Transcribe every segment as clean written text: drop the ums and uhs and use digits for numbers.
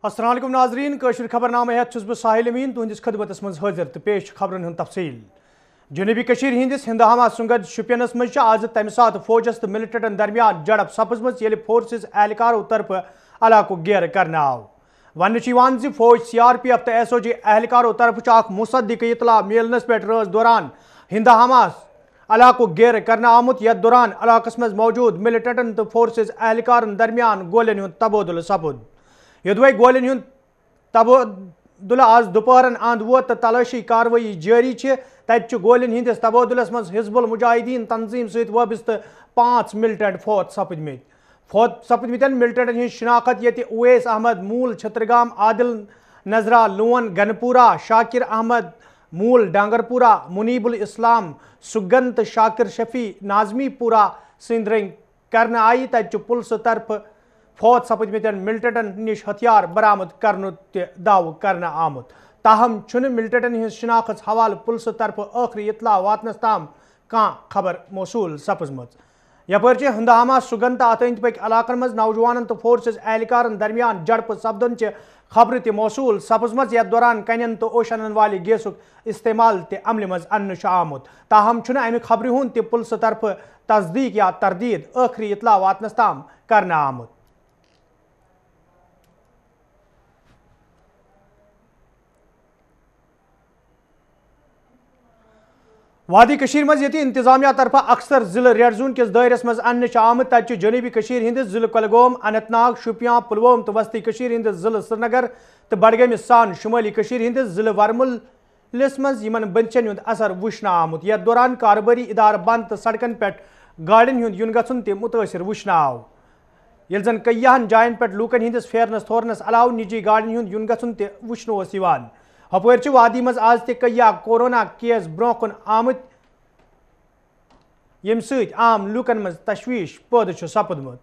अस्सलाम वालेकुम नाजरीन कशर खबरनामे हेत छुस बह साहिल अमीन तुहंदिस खदमतस मज हाजिर तो पेश खबरन हुंद तफसील। जनूबी कशीर हिंदिस हिंदहामा सुंगद शुपियनस मज आज तमि सात फौजस तो मिलिटेंटन दरमियान झड़प सपजमज येले फोर्सेस एहलकारों तरफ इलाको घेर करने आव। वन फौज CRPF तो SOG एहलकारों तरफ मुसद्दिक इतला मिलनस पे रज दौरान हिंदहामा इलाको घेर करने आमुत यथ दौरान इलाकस मज मौजूद मिलिटेंटन तो फोर्सेस एहलकारन दरमियान गोलियन हुंद तबादुल सपुद। यदुवै गोलियन हुंद तबादुल आज दोपहरन अंद वोत तो तलाशी कार्रवाई जारी तत गोलियन हिंदिस तबादुलस मज हिजबुल मुजाहिदीन तंजीम सहित वाबस्त 5 मिलिटेंट फौत सपदमित मिलिटेंटन हिंद शिनाखत ये उवैस अहमद मूल छत्रगाम, आदिल नजरा लोन गनपुरा, शाकिर अहमद मूल डांगरपुरा, मुनीबुल इस्लाम सुगंत शाकिर शफी नाजमीपुरा सिंदरंग करने आई तत पुलिस तरफ फौत सपदमित मिलिटेंटन निश हथियार बरामद करने दाव करने आमुत। ताहम छुन मिलिटेंटन हिंद शिनाखत हवाल पुलिस तरफ आखिरी इतला वातनस ताम कां खबर मौसूल सपजमत। यपर हिंदहामा सुगंत अत अंद पक इलाकन मज नौजवान तो फोर्सेस एहलकारन दरमियान झड़प सपदन खबर त मौसूल सपजमज यथ दौरान कन तो ओशन वाले गैसुक इस्तेमाल त अमल मज अन्न आमुत। ताहम अमि खबर हुंद त पुलिस तरफ तस्दीक या तरदीद आखिरी इतला वातनस ताम करने आमुत। वादी कशीर मज ये इंतजामिया तरफा अक्सर जिले रेड जोन किस दायरस मज अन्न आमुत तत जनूबी कशीर हिंदिस जिले कुलगाम, अनंतनाग, शुपियां, पुलवाम तो वस्ती कशीर हिंदिस जिले श्रीनगर तो बडगम सान शुमाली कशीर हिंदिस जिले वरमुलिस मज यमन बंचन हुंद असर वुचन आमुत। यथ दौरान कारोबारी इदार बंद तो सड़कन पे गाड़िन हुंद युन गछुन ते मुतासिर वुचन आव। ये जन कईयान जायन पे लूकन हिंदिस फेरनस थोरनस अलाव निजी गाड़िन हुंद युन गछुन ते वुचन ओस यिवान। हपर वादी मज आज ते कईया कोरोना केस ब्रोह कुन आमुत यम सत आम लूकन मज तशवीश पैदा सपदमुत।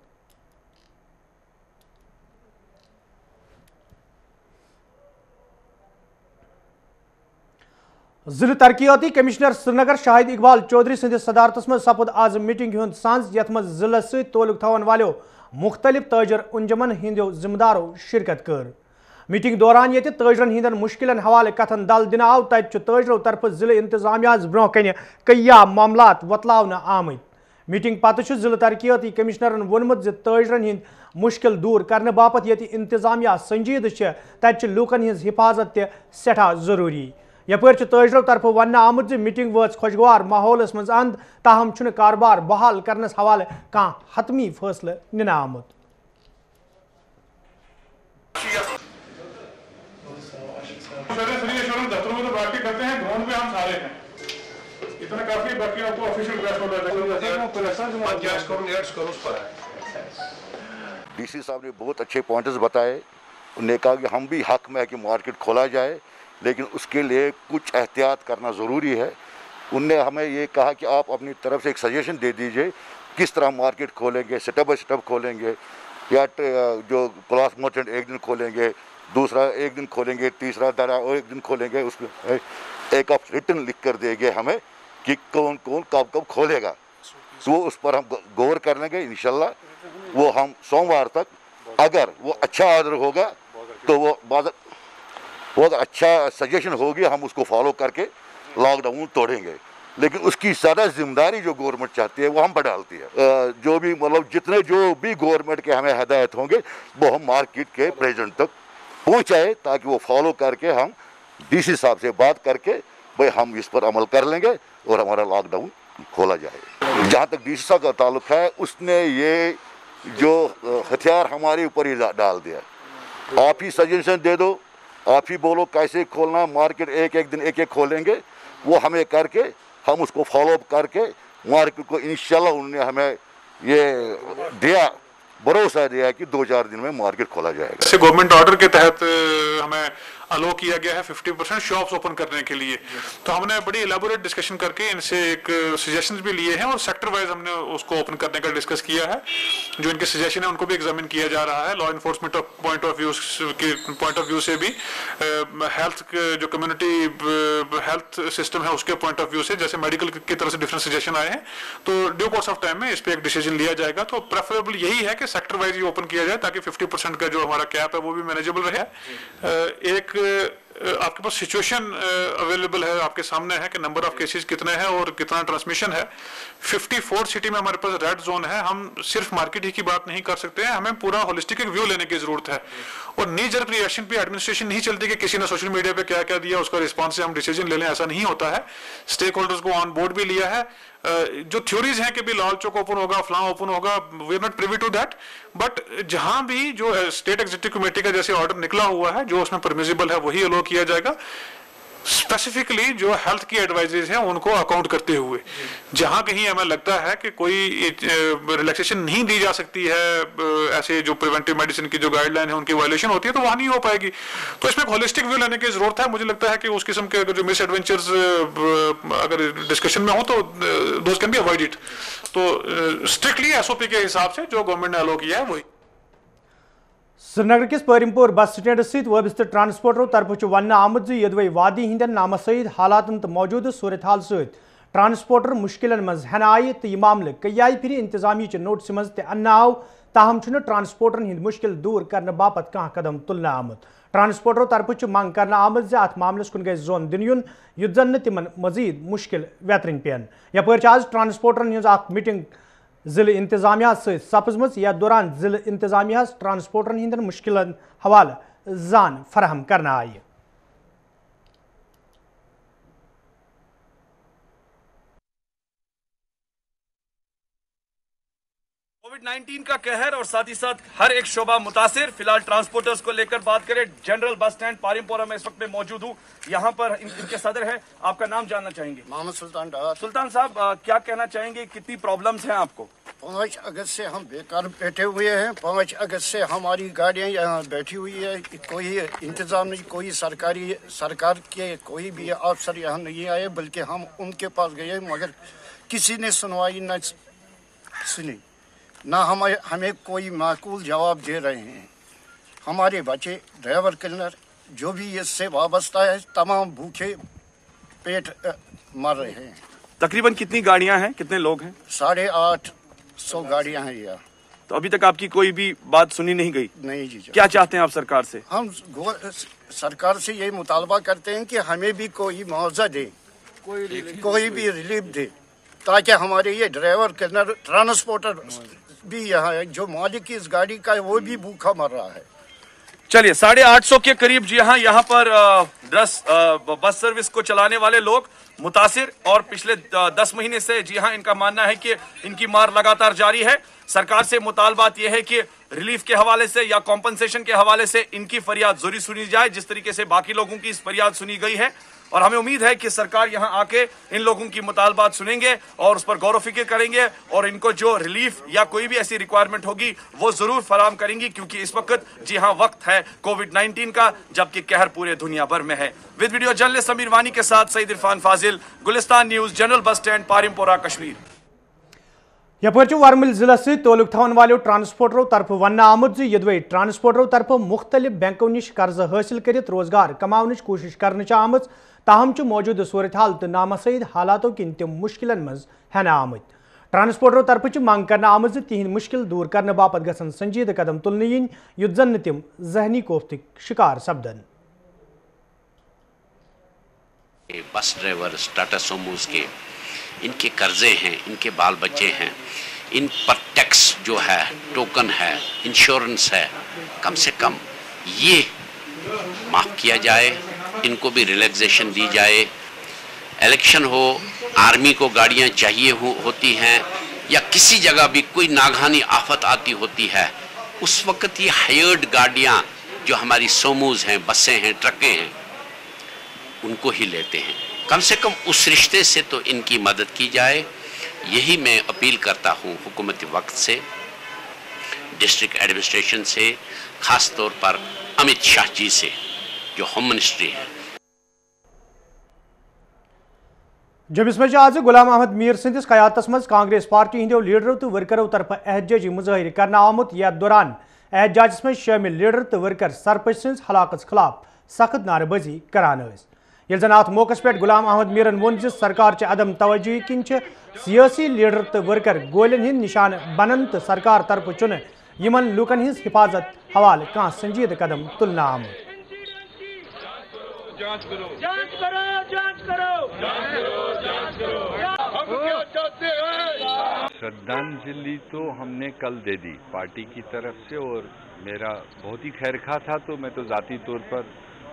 जिले तरक्याती कमिश्नर श्रीनगर शाहिद इकबाल चौधरी सदिस सदारतस मज सपद आज मीटिंग हुंद सांझ यथ मज जिले सत ताल्लुक थवन वालों मुख्तलिफ ताजर अंजुमन हिंदो जिम्मेदारों शिरकत कर। मीटिंग दौरान ये ताजरन हिंदन मुश्किलन हवाले कथन दल दिन आव तत ताजरों तरफ जिले इंतजामिया ब्रोह कन कईया मामलात वतलावन आमत। मीटिंग पत जिले तरक्याती कमिश्नरन वोनमुत ताजरन हिंद मुश्किल दूर करने बापत ये इंतजामिया संजीद तत लूकन हिंज हिफाजत सठा जरूरी। यपर ताजरों तरफ वन आमुत मीटिंग वाच खुशगवार माहौलस मज अंद ताहम कारोबार बहाल करनस हवाले कह हतमी फैसले निन आमुत। दफ्तरों में तो बाकी करते हैं, ग्राउंड में हम सारे हैं, इतना काफी। बाकी आपको ऑफिशियल DC साहब ने बहुत अच्छे पॉइंट्स बताए। उन्होंने कहा कि हम भी हक में है कि मार्केट खोला जाए, लेकिन उसके लिए कुछ एहतियात करना ज़रूरी है। उनने हमें ये कहा कि आप अपनी तरफ से एक सजेशन दे दीजिए किस तरह मार्केट खोलेंगे, स्टेप बाई स्टेप खोलेंगे, या जो क्लॉथ मर्चेंट एक दिन खोलेंगे, दूसरा एक दिन खोलेंगे, तीसरा दरा और एक दिन खोलेंगे। उसमें एक आप रिटर्न लिख कर देंगे हमें कि कौन कौन कब कब खोलेगा, तो उस पर हम गौर कर लेंगे इंशाल्लाह। वो हम सोमवार तक अगर वो अच्छा ऑर्डर होगा तो वो अगर अच्छा सजेशन होगी हम उसको फॉलो करके लॉकडाउन तोड़ेंगे। लेकिन उसकी ज़्यादा जिम्मेदारी जो गवर्नमेंट चाहती है वो हम पर डालती है। जो भी मतलब जितने जो भी गवर्नमेंट के हमें हदायत होंगे वो हम मार्केट के प्रेजेंट तक पहुँचाए, ताकि वो फॉलो करके हम DC साहब से बात करके भाई हम इस पर अमल कर लेंगे और हमारा लॉकडाउन खोला जाए। जहाँ तक DC साहब का ताल्लुक है, उसने ये जो हथियार हमारे ऊपर ही डाल दिया। आप ही सजेशन दे दो, आप ही बोलो कैसे खोलना मार्केट, एक एक दिन एक एक खोलेंगे, वो हमें करके हम उसको फॉलो अप करके मार्केट को इंशाल्लाह उन्होंने हमें ये दिया, भरोसा दिया कि 2-4 दिन में मार्केट खोला जाएगा। गवर्नमेंट ऑर्डर के तहत हमें अलो किया गया है 50% शॉप्स ओपन करने के लिए। तो हमने बड़ी इलेबोरेट डिस्कशन करके इनसे एक सजेशंस भी लिए हैं और सेक्टर वाइज हमने उसको ओपन करने का डिस्कस किया है। जो इनके सजेशन है उनको भी एग्जामिन किया जा रहा है, law enforcement point of view से भी, हेल्थ जो कम्युनिटी हेल्थ सिस्टम है उसके पॉइंट ऑफ व्यू से, जैसे मेडिकल की तरफ से डिफरेंट सजेशन आए हैं। तो ड्यू कोर्स ऑफ टाइम में इस पर एक डिसीजन लिया जाएगा। तो प्रेफरेबल यही है कि सेक्टर वाइज ये ओपन किया जाए ताकि 50% का जो हमारा कैप है वो भी मैनेजेबल रहे। एक आपके पास सिचुएशन अवेलेबल है, आपके सामने है कि नंबर ऑफ केसेस कितने हैं और कितना ट्रांसमिशन है। 54 सिटी में हमारे पास रेड जोन है। हम सिर्फ मार्केट ही की बात नहीं कर सकते हैं, हमें पूरा होलिस्टिक एक व्यू लेने की जरूरत है। और नी जर्क रिएक्शन पे एडमिनिस्ट्रेशन नहीं चलती कि किसी ने सोशल मीडिया पे क्या क्या दिया उसका रिस्पॉन्स से हम डिसीजन ले लें, ऐसा नहीं होता है। स्टेक होल्डर्स को ऑन बोर्ड भी लिया है। जो थ्योरीज हैं कि भी लाल चौक ओपन होगा, फलां ओपन होगा, we are not privy to that, but जहां भी जो स्टेट एग्जीक्यूटिव कमेटी का जैसे ऑर्डर निकला हुआ है जो उसमें परमिसिबल है वही अलो किया जाएगा। स्पेसिफिकली जो हेल्थ की एडवाइजरीज हैं उनको अकाउंट करते हुए जहां कहीं हमें लगता है कि कोई रिलैक्सेशन नहीं दी जा सकती है, ऐसे जो प्रिवेंटिव मेडिसिन की जो गाइडलाइन है उनकी वायलेशन होती है तो वहां नहीं हो पाएगी। तो इसमें होलिस्टिक व्यू लेने की जरूरत है। मुझे लगता है कि उस किस्म के अगर जो मिस एडवेंचर्स अगर डिस्कशन में हो तो those can be avoid it. तो स्ट्रिक्टली एसओपी के हिसाब से जो गवर्नमेंट ने अलो किया है वही। श्रीनगर किस परिमपुर बस स्टैंड सहित वाबस्त ट्रांसपोर्टरों तरफ वन आमद यदवै वादी हिंदन नामसईद हालातन तो मौजूद सूरत हाल सहित ट्रांसपोर्टर मुश्किलन मज हन आय तो यह मामले कई फिर इंतजामी नोटिस मज तन आव, ताहम ट्रांसपोर्टरन हिंद मुश्किल दूर करने बापत कह कदम तुलने आमुत। ट्रांसपोर्टरों तरफ मंग कर आमद अत मामलस कुन गई जोन दिन युन युत जन तिमन मजीद मुश्किल वेतरन पेन। यपर आज ट्रांसपोर्टरन हज मीटिंग जिले इंतजामिया सपजम, यथ दौरान जिले इंतजामिया ट्रांसपोर्टरन हिंदन मुश्किलन हवाले जान फराहम करना आई। कोविड-19 का कहर और साथ ही साथ हर एक शोबा मुतासिर। फिलहाल ट्रांसपोर्टर्स को लेकर बात करें, जनरल बस स्टैंड पारिमपोरा में इस वक्त मैं मौजूद हूँ। यहाँ पर इनके सदर है, आपका नाम जानना चाहेंगे? मोहम्मद सुल्तान डार। सुल्तान साहब, क्या कहना चाहेंगे, कितनी प्रॉब्लम्स हैं आपको? 5 अगस्त से हम बेकार बैठे हुए हैं। 5 अगस्त से हमारी गाड़ियाँ यहाँ बैठी हुई है, कोई इंतजाम नहीं, कोई सरकार के कोई भी अफसर यहाँ नहीं आए, बल्कि हम उनके पास गए मगर किसी ने सुनवाई न सुनी, ना हमें कोई माकूल जवाब दे रहे हैं। हमारे बच्चे, ड्राइवर क्लीनर जो भी इससे वाबस्ता है, तमाम भूखे पेट मर रहे हैं। तकरीबन कितनी गाड़ियां हैं, कितने लोग हैं? 850 गाड़ियां हैं यहाँ। तो अभी तक आपकी कोई भी बात सुनी नहीं गई? नहीं जी। क्या चाहते हैं आप सरकार से? हम सरकार से ये मुतालबा करते हैं कि हमें भी कोई मुआवजा दे, कोई भी रिलीफ दे, ताकि हमारे ये ड्राइवर क्लीनर ट्रांसपोर्टर भी यहाँ है, जो मालिक इस गाड़ी का है वो भी भूखा मर रहा है। चलिए, 850 के करीब जी हाँ, यहाँ पर बस सर्विस को चलाने वाले लोग मुतासिर, और पिछले 10 महीने से जी हाँ इनका मानना है कि इनकी मार लगातार जारी है। सरकार से मुतालबात यह है कि रिलीफ के हवाले से या कॉम्पनसेशन के हवाले से इनकी फरियाद जरूर सुनी जाए, जिस तरीके से बाकी लोगों की इस फरियाद सुनी गई है। और हमें उम्मीद है कि सरकार यहाँ आके इन लोगों की मुतालबात सुनेंगे और उस पर गौर फिक्र करेंगे और इनको जो रिलीफ या कोई भी ऐसी रिक्वायरमेंट होगी वो जरूर फराहम करेंगी, क्योंकि इस वक्त जी हाँ वक्त है कोविड-19 का, जबकि कहर पूरे दुनिया भर में है। With video journalist Sameer Wani के साथ Saeed Irfan Fazil, Gulistan news, general bus stand, Parimpora, Kashmir. यपर वर्मल जिला से तोलुक थवन वालों ट्रांसपोर्टरों तरफ वन आमुद यदवै ट्रांसपोर्टरों तरफ मुख्तलिफ बैंकों निश कर्ज हासिल कर रोजगार कमावन कोशिश कर आम, ताहम मौजूद सूरत हाल तो नामसईद हालातों किन तम मुश्किलन मज हन आमत। ट्रांसपोर्टरों तरफ मंग कर आम तिहद मुश्किल दूर करने बापत गसन संजीद कदम तुलने इन, युत जन तम जहनी कोफ्त शिकार सपदन। बस ड्राइवर, टाटा सोमोस के इनके कर्जे हैं, इनके बाल बच्चे हैं, इन पर टैक्स जो है, टोकन है, इंश्योरेंस है, कम से कम ये माफ़ किया जाए, इनको भी रिलैक्सेशन दी जाए। इलेक्शन हो, आर्मी को गाड़ियां चाहिए होती हैं, या किसी जगह भी कोई नागहानी आफत आती होती है, उस वक्त ये हायर्ड गाड़ियां जो हमारी सोमोज हैं, बसें हैं, ट्रकें हैं, उनको ही लेते हैं। कम से कम उस रिश्ते से तो इनकी मदद की जाए। यही मैं अपील करता हूँ हुकूमती वक्त से, डिस्ट्रिक्ट एडमिनिस्ट्रेशन से, ख़ास तौर पर अमित शाह जी से जो होम मिनिस्ट्री है। जब इस आज गुलाम अहमद मीर सदिस क़यादत मज कांग्रेस पार्टी हिंदो लीडरों तो वर्करों तरफ एहतजाजी मुजाहिर करना आमुत, यथ दौरान एहतजाजस मज शामिल लीडर तो वर्कर सरपंच सज हलाकत खिलाफ सख्त नारेबाजी करान। ये जन अत मौके पे गुलाम अहमद मीरन वोन सरकार अदम तवज्जो किन सियासी लीडर तो वर्कर गोलियन हिंद निशान बनन तो सरकार तरफ चुन यमन लूकन हिंस हिफाजत हवाले कहां संजीद कदम तुलना आमद। श्रद्धांजलि तो हमने कल दे दी पार्टी की तरफ से, और मेरा बहुत ही खैरखा था तो मैं तो ज़ाती तौर पर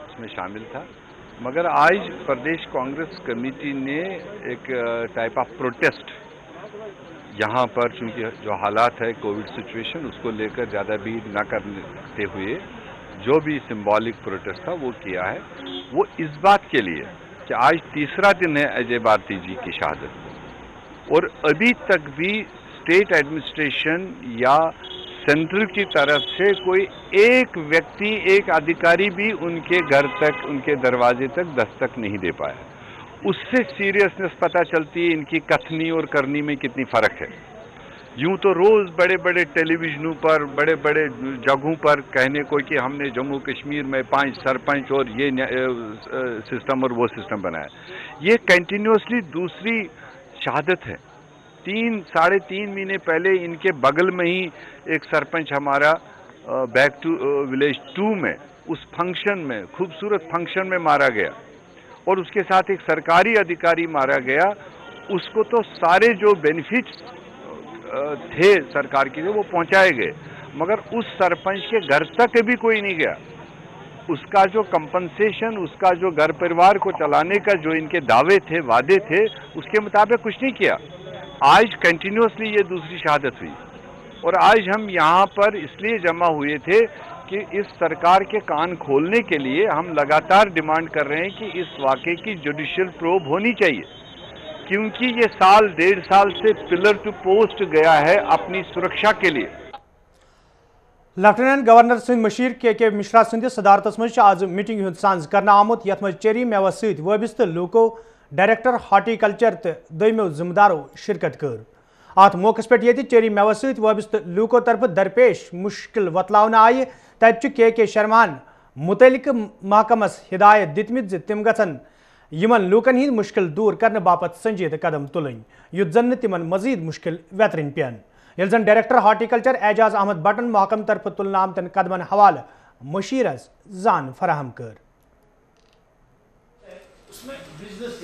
उसमें शामिल था। मगर आज प्रदेश कांग्रेस कमेटी ने एक टाइप ऑफ प्रोटेस्ट यहाँ पर, चूँकि जो हालात है कोविड सिचुएशन, उसको लेकर ज़्यादा भीड़ न करते हुए जो भी सिंबॉलिक प्रोटेस्ट था वो किया है। वो इस बात के लिए कि आज तीसरा दिन है अजय भारती जी की शहादत, और अभी तक भी स्टेट एडमिनिस्ट्रेशन या सेंट्रल की तरफ से कोई एक व्यक्ति, एक अधिकारी भी उनके घर तक, उनके दरवाजे तक दस्तक नहीं दे पाया। उससे सीरियसनेस पता चलती है इनकी कथनी और करनी में कितनी फ़र्क है। यूं तो रोज़ बड़े बड़े टेलीविजनों पर, बड़े बड़े जगहों पर कहने को कि हमने जम्मू कश्मीर में 5 सरपंच और ये सिस्टम और वो सिस्टम बनाया, ये कंटिन्यूसली दूसरी शहादत है। 3-3.5 महीने पहले इनके बगल में ही एक सरपंच हमारा बैक टू विलेज 2 में, उस फंक्शन में, खूबसूरत फंक्शन में मारा गया, और उसके साथ एक सरकारी अधिकारी मारा गया। उसको तो सारे जो बेनिफिट्स थे सरकार के लिए वो पहुंचाए गए, मगर उस सरपंच के घर तक भी कोई नहीं गया। उसका जो कंपनसेशन, उसका जो घर परिवार को चलाने का जो इनके दावे थे, वादे थे, उसके मुताबिक कुछ नहीं किया। आज कंटिन्यूसली ये दूसरी शहादत हुई, और आज हम यहाँ पर इसलिए जमा हुए थे कि इस सरकार के कान खोलने के लिए हम लगातार डिमांड कर रहे हैं कि इस वाक़े की जुडिशियल प्रोब होनी चाहिए, क्योंकि ये 1.5 साल से पिलर टू पोस्ट गया है अपनी सुरक्षा के लिए। लेफ्टिनेंट गवर्नर सिंध मशीर के मिश्रा सिंधिस सदारतस मज आज मीटिंग हुंद सांझ करना आमुत, यथ मज चेरी मेवा सत वबस्त लूको, डायरेक्टर हार्टिकल्चर तो दोमो जिम्मेदारों शिरकत कर। अत मौके पे ये चेरी मेवा सत वबस्त लूको तरफ दरपेश मुश्किल वतलावन आय, तत के शर्मान मुतलिक महकमस हिदायत दितमित तिम गन यमन लूकन हिंद मुश्किल दूर करने बापत संजीद कदम तुलन, युत जन तिमन मजीद मुश्किल वेतरन पेन। यल जन डायरेक्टर हार्टिकल्चर एजाज अहमद बटन महकम तरफ तुलन आमतन कदमन हवाले मशीरस जान फराहम कर।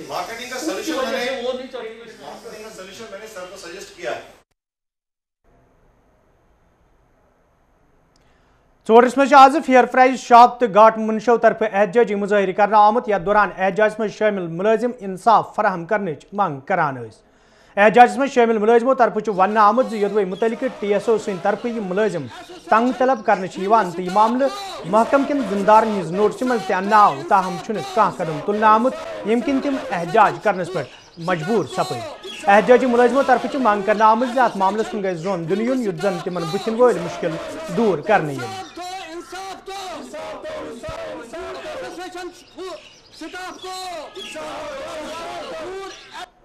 मार्केटिंग का सॉल्यूशन मैंने सर को सजेस्ट किया है। चोरस मज आज फेयर प्राइज शॉप तो घाट मुनशो तरफ एहतजाजी मुजाहरी करना आमुत, यथ दौरान एहतजाज में शामिल मुलाजिम इंसाफ फराहम करने मांग करान। एहतजाज में शामिल मुलाजिमों तरफ वन आमुत योदवे मुतलिक TSO सिंद तरफ यह मुलाजिम तंग तलब करने तो यह मामले महकम किन जिम्मेदारन हिंज नोटिस मज आव, ताहम कह कदम तुलन आमुत यम किन तिम एहतजाज करनस पे मजबूर सपद। एहतजाजी मुलाजिमों तरफ मांग करना आमुत अत मामलस कुन गई जोन दिन युन, युत जन तिमन बुथिन वोल मुश्किल दूर करने।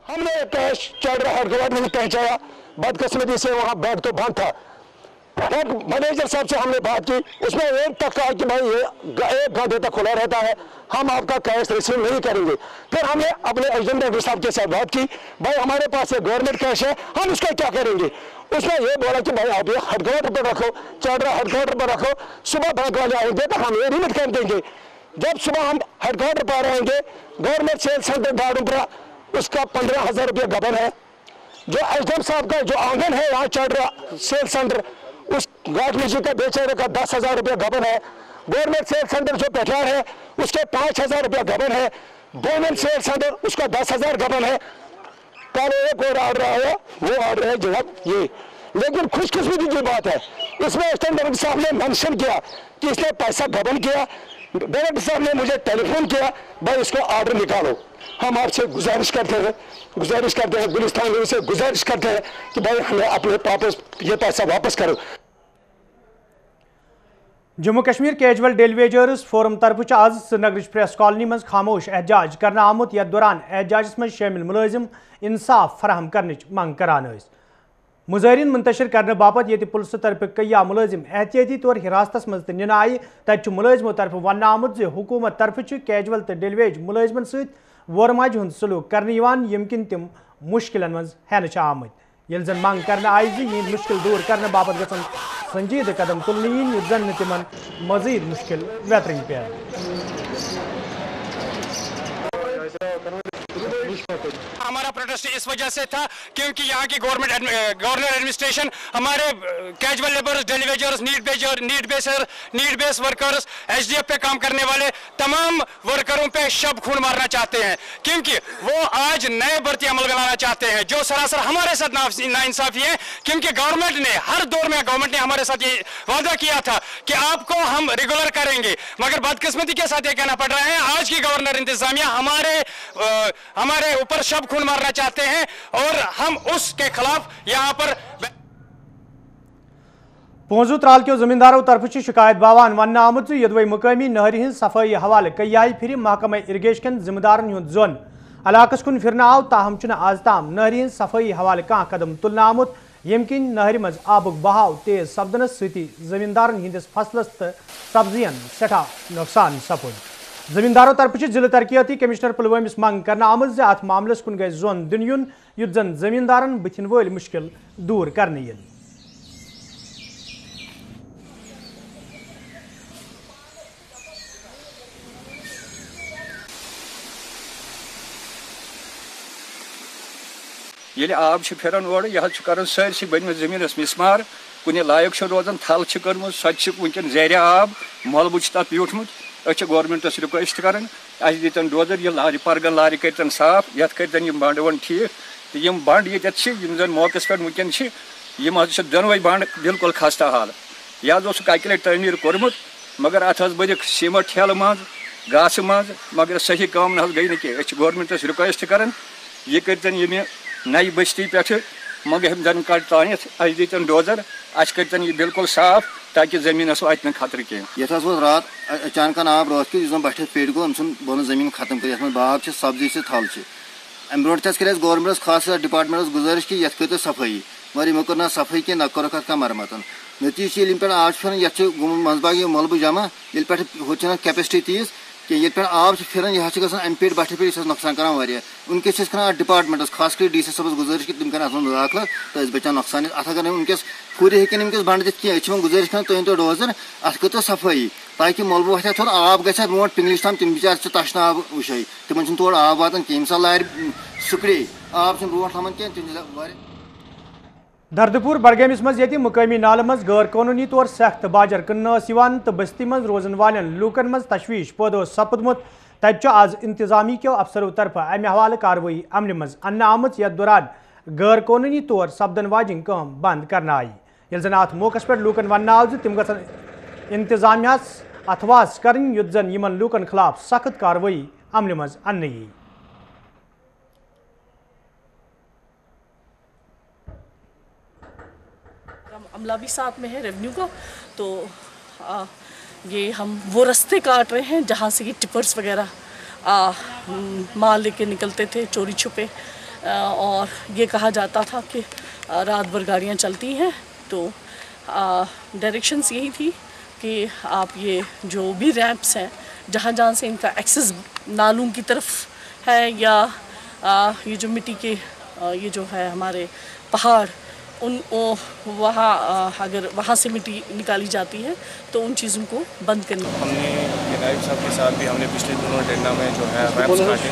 हमने कैश चढ़ रहा हेडक्वार्टर नहीं पहुंचाया, बदकिस्मती से वहां बैग तो बंद था। तब मैनेजर साहब से हमने बात की, उसमें एक तक कहा कि भाई ये 1 घंटे तक खुला रहता है, हम आपका कैश रिसीव नहीं करेंगे। फिर हमने अपने एजेंट साहब के साथ बात की, भाई हमारे पास एक गवर्नमेंट कैश है, हम उसका क्या करेंगे। उसने ये बोला कि भाई आप ये हेडक्वार्टर पर रखो, चढ़ रहा हेडक्वार्टर पर रखो, सुबह बैंक वाले आएंगे तो हम ये रिमिट कर देंगे। जब सुबह हम हेडक्वार्टर पर रहेंगे, गवर्नमेंट सेल सेंटर दारूपुरा, उसका 15,000 रुपया गबन है। जो एसडीएम साहब का जो आंगन है यहाँ चढ़ रहा सेल सेंटर, उस घाट मिर्ची का बेचारे का 10,000 रुपया गबन है। गवर्नमेंट सेल सेंटर जो पेठार है उसके 5,000 रुपया गबन है। गवर्नमेंट सेल सेंटर उसका 10,000 गबन है। कल एक और ऑर्डर आया, वो ऑर्डर है जनाब ये। लेकिन खुशकिस्मती की बात है, इसमें असिस्टेंट डायरेक्टर साहब ने मेंशन किया कि इसने पैसा गबन किया। डायरेक्टर साहब ने मुझे टेलीफोन किया, भाई इसको ऑर्डर निकालो। हम आपसे गुजारिश करते हैं गुलिस्तान से गुजारिश करते हैं कि भाई हमें अपने वापस ये पैसा वापस करो। Jammu Kashmir casual daily wagers forum तरफ आज श्रीनगर प्रेस कॉलोनी मज खामोश एहतजाज करना आमुत, यथ दौरान एहतजाज में शामिल मुलाजिम इंसाफ फराहम करने मांग करान। मुजाहरीन मुंतशिर करने बापत ये पुलिस तरफ कया मुलाजिम एहतियाती तौर हिरासत मज निन आय, तत मुलाजिमों तरफ वन आमुत हुकूमत तरफ कैजुअल तो डेली वेज मुलाजिमन सत वोरमाज हुंद सलूक करने यम किन तिम मुश्किलन मज हेन आमत। यल जन मांग करने आई यह मुश्किल दूर करने बाबत गसन संजीद कदम तुलन युत जन तिमन मजीद मुश्किल वेतरन पे। हमारा प्रोटेस्ट इस वजह से था क्योंकि यहाँ की गवर्नर एडमिनिस्ट्रेशन हमारे casual labours, daily wagers, need base workers, SDF पे काम करने वाले तमाम वर्करों पे शब खून मारना चाहते हैं, क्योंकि वो आज नए भर्ती अमल में लाना चाहते हैं जो सरासर हमारे साथ नाइंसाफी है। क्योंकि गवर्नमेंट ने हर दौर में हमारे साथ ये वादा किया था कि आपको हम रेगुलर करेंगे, मगर बदकिस्मती के साथ ये कहना पड़ रहा है आज की गवर्नर इंतजामिया हमारे ऊपर शब खून मारना चाहते हैं और हम उसके खिलाफ यहाँ पर। पोंजू त्राल के जमींदारों तरफ शिकायत बावान वन आमुत यदवई मुकामी नहर हज सफाई हवाले कई फिर महकमा इरिगेशन जिम्मेदारन हुंद जोन इलाकस कुन फिरना आव ताहम आज ताम नहर हज सफाई हवाले कह कदम तुलन आमुत यम किन नहर मज आबुक बहाव तेज सपदनस सती जमींदारन हंदिस फसलस तो सब्जियन सठा नुकसान सपुद। जमींदारों तरफ जिला तरक्याती कमिश्नर पुलवामिस मांग करना आमज अत मामलस कुन गई जोन दिन युन युत जन जमींदारन बुथिन वल मुश्किल दूर करने यल। ये आब फिरान और यह कर सारसी बन जमीनस मिसमार कुन लायक रोजान थल कर्म सो वनकन जैर आब मलबू तथ ब्यूठमुत गवर्नमेंटस रिक्वेस्ट कर दिन डोजर ये लार परगन लार कर साफ ये कर बंड वन ठीक तो यम बंड ये जन मौके पे वनकन दोनों बंड बिल्कुल खस्ता हाल यह अकि लट तमीर कोर्मुत मगर अत बदिक सीमेंट ठेल मज घास मज मगर सही काम न गई कह गवर्नमेंटस रिक्वेस्ट कर यह कर नई बस्ती पे मगर जन कड़ तानत दिन डोजर कर यह बिल्कुल साफ ताकि जमीनस अत खतर कह ये रात अचानक आब रात जो बठ पेट गो बोन जमीन खत्म कर बाग सब्जी से थल अम ब्रो कर गवर्नमेंट खास डिपार्टमेंटस गुजारिश कि करो सफाई मगर यमो कर सफाई कह न कर मरम्मत नतीजे पे आज फिर ये मंजबाग मलबू जमा ये पे हो कैपेसिटी तीज कि ये पे आब फिर यह अम पेट बठ पे नुकसान कर वनकस डिपार्टमेंटस खास कर डी सी सबस गुजारिश कि तुम कर दाखिल तो बचान नुकसान अत अगर वनकस पूरे हेन बंद दिख कह गुजारिश कर तुम तो डोजर अत करो सफाई ताकि मलबू वथ थोड़ा आब ग ब्रो पिंगलिस तम तम बिचार तशन आब वुशे तिम तोड़ आब वातान कह मिसाल लार सुक्रे आब ब्रो थमान कह। दर्दपुर बडगमिस मज ये मुकामी नाल मज गैर कानूनी तौर सख्त बाजर कन तो बस्ती मज रोजन वालन लूकन मज तशवीश पैदा सपदमुत तब आज इंतजामी के अफसरों तरफ अमे हवाले कार्रवाई अमल मज अन्न आमत यथ दौरान गैर कानूनी तौर सपदन वाजिन काम बंद करना आई ये जन अत मौके पे लूकन वन आव तिम गन इंतजामिया अथवास कर युत जन यमन लूकन खिलाफ सख्त कार्रवाई अमल मज अन्न यी। अमला भी साथ में है रेवेन्यू का, तो ये हम वो रास्ते काट रहे हैं जहाँ से ये टिपर्स वगैरह माल लेके निकलते थे चोरी छुपे, और ये कहा जाता था कि रात भर गाड़ियाँ चलती हैं, तो डायरेक्शंस यही थी कि आप ये जो भी रैंप्स हैं जहाँ जहाँ से इनका एक्सेस नालों की तरफ है या ये जो मिट्टी के ये जो है हमारे पहाड़ उन वहाँ अगर वहाँ से मिट्टी निकाली जाती है तो उन चीज़ों को बंद करना। हमने नायब साहब के साथ भी हमने पिछले दिनों टेंडा में जो है रैम्प्स काटे,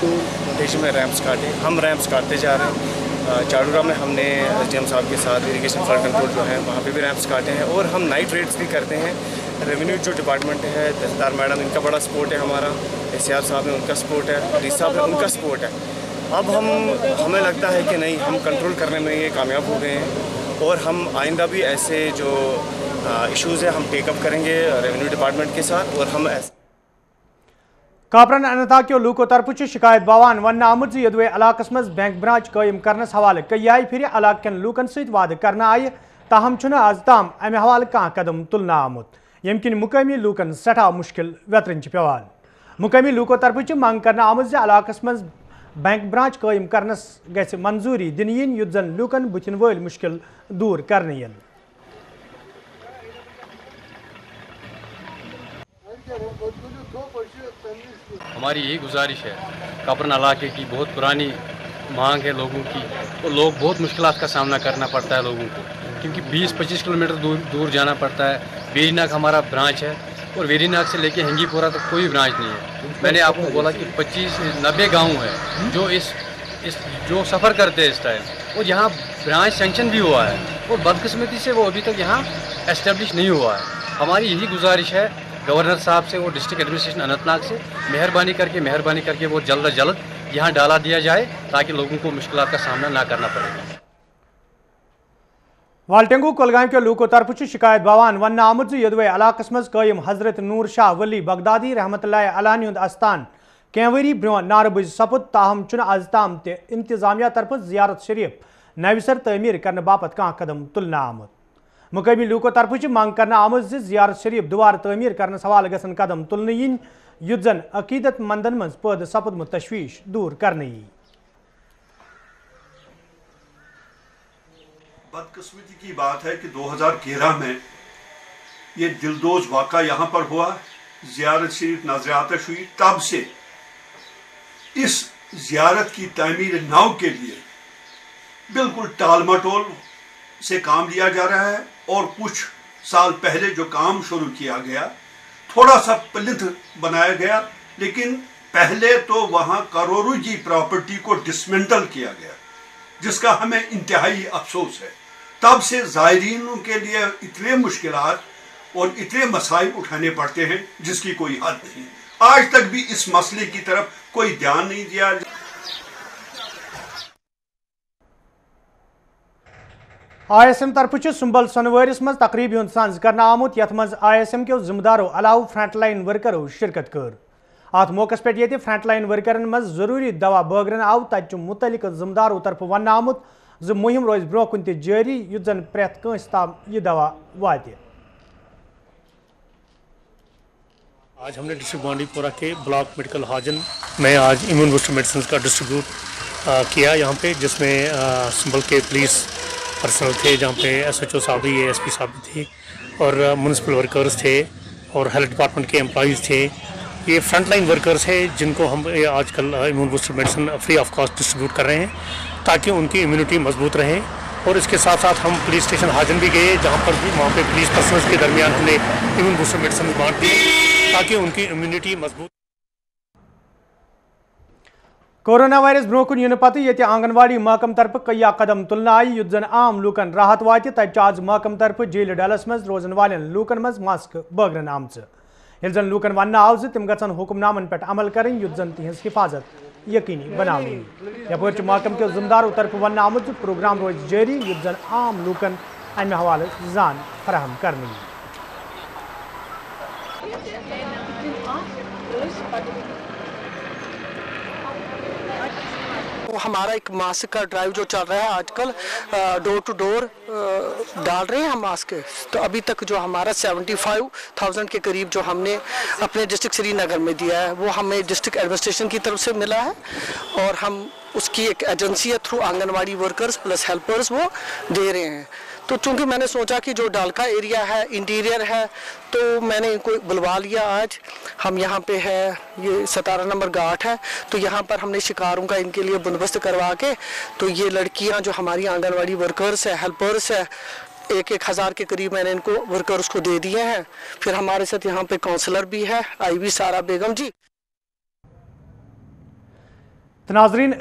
देश में रैम्प्स काटे, हम रैम्प्स काटते जा रहे हैं। चाडूरा में हमने एसडीएम साहब के साथ इरिगेशन फ्लड कंट्रोल जो है वहाँ पे भी रैम्प्स काटे हैं, और हम नाइट रेड्स भी करते हैं। रेवेन्यू जो डिपार्टमेंट है, तहसीलदार मैडम इनका बड़ा सपोर्ट है हमारा, एसआर साहब है उनका सपोर्ट है, डी साहब है उनका सपोर्ट है। अब हमें लगता है कि नहीं, हम कंट्रोल करने में ये कामयाब हो गए हैं, और हम आइंदा भी ऐसे जो इश्यूज़ है हम टेकअप करेंगे रेवेन्यू डिपार्टमेंट के साथ। और हम कापरन अनता के लूको तरफ शिकायत बावान वन आमुत यदवे इलाकस मज बैंक ब्रांच कायम करनस हवाले कई फिर इलाक कन लूकन सहित वाद करना आय, ताहम आज ताम अमे हवाले कह कदम तुलना आमुत यम किन मुकामी लूकन सठा मुश्किल वेतरन पेवान। मुकामी लूको तरफ मांग करना आमुत इलाकस मज बैंक ब्रांच कायम करनस गछ मंजूरी दिन यीन युत जन लूकन बुथिन वल मुश्किल दूर करने यल। हमारी यही गुजारिश है, कापरन इलाके की बहुत पुरानी मांग है लोगों की, तो लोग बहुत मुश्किलात का सामना करना पड़ता है लोगों को, क्योंकि 20-25 किलोमीटर दूर जाना पड़ता है। वेरीनाग हमारा ब्रांच है और वेरीनाग से लेके हंगीपुरा तक कोई ब्रांच नहीं है। मैंने आपको बोला कि 90 गाँव है जो जो सफ़र करते हैं इस टाइम, और यहाँ ब्रांच सेंक्शन भी हुआ है और बदकिस्मती से वो अभी तक यहाँ एस्टेब्लिश नहीं हुआ है। हमारी यही गुजारिश है गवर्नर साहब से और डिस्ट्रिक्ट एडमिनिस्ट्रेशन अनंतनाग से, मेहरबानी करके वो जल्द अज जल्द यहाँ डाला दिया जाए ताकि लोगों को मुश्किलात का सामना ना करना पड़े। वालटेंगू कुलगाम के लूको तरफ शिकायत बवान वन आमुद यदवे इलाकस मज कायम हजरत नूर शाह वली बगदादी रहमतुल्लाह अलैहि हुंद अस्तान कैवरी ब्रो नारबुज सपुद, ताहम चुन आज ताम ते इंतजामिया तरफ जियारत शरीफ नवसर तमीर करने बापत कह कदम तुलना आमुद। मुकामी लूको तरफ मांग करना आमुद जियारत शरीफ दुबार तमीर करने सवाल गसन कदम तुलने इन युद्ध जन अकीदत मंदन मज पद सपुदमुत तशवीश दूर करने यी। बदकिस्मती की बात है कि 2011 में ये दिलदोज वाक़ा यहाँ पर हुआ, ज़ियारत शरीफ नज़र आतिश हुई। तब से इस ज़ियारत की तामीर नाव के लिए बिल्कुल टाल मटोल से काम लिया जा रहा है, और कुछ साल पहले जो काम शुरू किया गया थोड़ा सा प्लिंथ बनाया गया, लेकिन पहले तो वहाँ करोड़ों की प्रॉपर्टी को डिसमेंटल किया गया, जिसका हमें इंतहाई अफसोस है। तब से ज़ायरीनों के लिए इतने मुश्किलात और इतने मसाइल उठाने पड़ते हैं जिसकी कोई हद नहीं। आज तक भी इस मसले की तरफ कोई ध्यान नहीं दिया। ISM तरफ सुंबल सनवरिस मज तकरीब हुंद सांझ करना आमुत, यथ मज ISM के जिम्मेदारों अलाव फ्रंटलाइन वर्करों शिरकत कर। अत मौकस पे ये फ्रंटलाइन वर्करन मज जरूरी दवा बगरन आव, तत मुतलिक जिम्मेदारों तरफ वन आमुत ज मुहिम रोज ब्रो कुन जारी युद्ध जन प्रेत कंस ताम यह दवा वाते। आज हमने डिस्ट्रिक्ट बांडीपोरा के ब्लॉक मेडिकल हाजन में आज इम्यून बूस्टर मेडिसिन का डिस्ट्रीब्यूट किया यहाँ पे, जिसमें संभल के पुलिस पर्सनल थे, जहाँ पे SHO साहब भी ASP साहब भी थे, और म्यूनसिपल वर्कर्स थे, और हेल्थ डिपार्टमेंट के एम्प्लॉइज़ थे। ये फ्रंट लाइन वर्कर्स है जिनको हम आजकल immune booster medicine free of cost distribute कर रहे हैं ताकि उनकी इम्यूनिटी मजबूत रहे। और इसके साथ साथ हम पुलिस स्टेशन हाजन भी गए, जहाँ पर भी वहाँ पे पुलिस पर्सनल के दरमियान हमने इम्यून बूस्टर मेडिसिन बांट दिए ताकि उनकी इम्यूनिटी मजबूत। कोरोना वायरस ब्रो कुन इन पत ये आंगनवाड़ी महकम तरफ कया कदम तुलना आई, युद्ध जन आम लूकन राहत वात। तत आज महकम तरफ जेल डलस मज रोजन वालन लूकन मज मास्क बगरन आमच, ये जन लूकन वन आव तिम गन हुक्मनामन पे अमल करें, युद्ध जन तिहज हिफाजत यकीनी बनानी। यपर महकम के जिम्मेदारों तरफ वन आमुत प्रोग्राम रोज जारी, युद्ध जन आम लूकन अमे हवाले जान फराहम करनी। हमारा एक मास्क का ड्राइव जो चल रहा है आजकल, डोर टू डोर डाल रहे हैं हम मास्क। तो अभी तक जो हमारा 75,000 के करीब जो हमने अपने डिस्ट्रिक्ट श्रीनगर में दिया है, वो हमें डिस्ट्रिक्ट एडमिनिस्ट्रेशन की तरफ से मिला है, और हम उसकी एक एजेंसी है through anganwadi workers plus helpers वो दे रहे हैं। तो चूंकि मैंने सोचा कि जो डालका एरिया है इंटीरियर है, तो मैंने इनको बुलवा लिया। आज हम यहाँ पे है, ये 17 नंबर घाट है, तो यहाँ पर हमने शिकारों का इनके लिए बंदोबस्त करवा के, तो ये लड़कियाँ जो हमारी आंगनवाड़ी वर्कर्स है, हेल्पर्स है, 1,000 के करीब मैंने इनको वर्कर्स को दे दिए हैं। फिर हमारे साथ यहाँ पे काउंसलर भी है, IB सारा बेगम जी। नाजरीन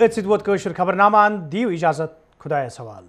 खबरनामा दियो इजाजत, खुदा सवाल।